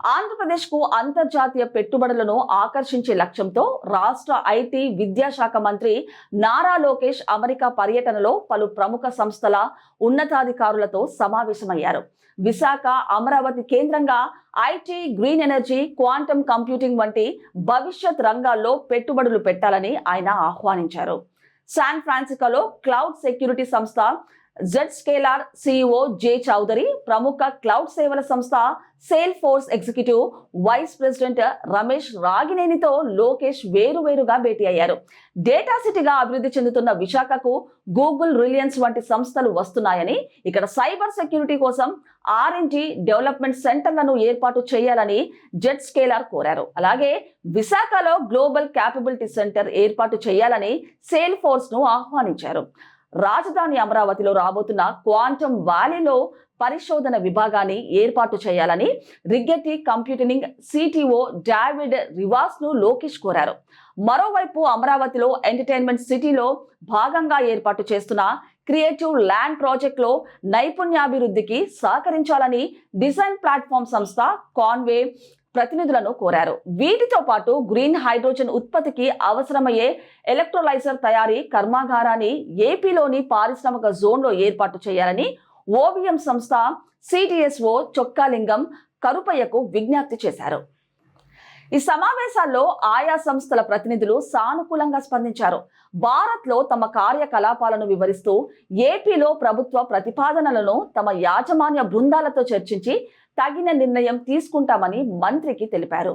ఆంధ్రప్రదేశ్కు అంతర్జాతీయ పెట్టుబడులను ఆకర్షించే లక్ష్యంతో రాష్ట్ర ఐటీ విద్యాశాఖ మంత్రి నారా లోకేష్ అమెరికా పర్యటనలో పలు ప్రముఖ సంస్థల ఉన్నతాధికారులతో సమావేశమయ్యారు. విశాఖ, అమరావతి కేంద్రంగా IT, green energy, quantum computing వంటి భవిష్యత్ రంగాల్లో పెట్టుబడులు పెట్టాలని ఆయన ఆహ్వానించారు. శాన్ ఫ్రాన్సిస్కోలో క్లౌడ్ సెక్యూరిటీ సంస్థ జెడ్స్కేలర్ CEO జే చౌదరి, ప్రముఖ క్లౌడ్ సేవల సంస్థ Salesforce executive vice president Ramesh రాగినేనితో లోకేష్ వేరువేరుగా భేటీ అయ్యారు. డేటా సిటీగా అభివృద్ధి చెందుతున్న విశాఖకు గూగుల్, రిలయన్స్ వంటి సంస్థలు వస్తున్నాయని, ఇక్కడ సైబర్ సెక్యూరిటీ కోసం R&D డెవలప్మెంట్ సెంటర్లను ఏర్పాటు చేయాలని జెడ్స్కేలర్ కోరారు. అలాగే విశాఖలో గ్లోబల్ క్యాపబిలిటీ సెంటర్ ఏర్పాటు చేయాలని సేల్ ఫోర్స్ ను ఆహ్వానించారు. రాజధాని అమరావతిలో రాబోతున్న క్వాంటమ్ వ్యాలీలో పరిశోధన విభాగాన్ని ఏర్పాటు చేయాలని రిగ్గెట్టి కంప్యూటింగ్ CTO డేవిడ్ రివాస్ ను లోకేష్ కోరారు. మరోవైపు అమరావతిలో ఎంటర్టైన్మెంట్ సిటీలో భాగంగా ఏర్పాటు చేస్తున్న క్రియేటివ్ ల్యాండ్ ప్రాజెక్టులో నైపుణ్యాభివృద్ధికి సహకరించాలని డిజైన్ ప్లాట్ఫామ్ సంస్థ కాన్వే ప్రతినిధులను కోరారు. వీటితో పాటు గ్రీన్ హైడ్రోజన్ ఉత్పత్తికి అవసరమయ్యే ఎలక్ట్రోలైజర్ తయారీ కర్మాగారాన్ని ఏపీలోని పారిశ్రామిక జోన్లో ఏర్పాటు చేయాలని OVM సంస్థ CTSO చొక్కాలింగం కరుపయ్యకు విజ్ఞప్తి చేశారు. ఈ సమావేశాల్లో ఆయా సంస్థల ప్రతినిధులు సానుకూలంగా స్పందించారు. భారత్లో తమ కార్యకలాపాలను వివరిస్తూ ఏపీలో ప్రభుత్వ ప్రతిపాదనలను తమ యాజమాన్య బృందాలతో చర్చించి తగిన నిర్ణయం తీసుకుంటామని మంత్రికి తెలిపారు.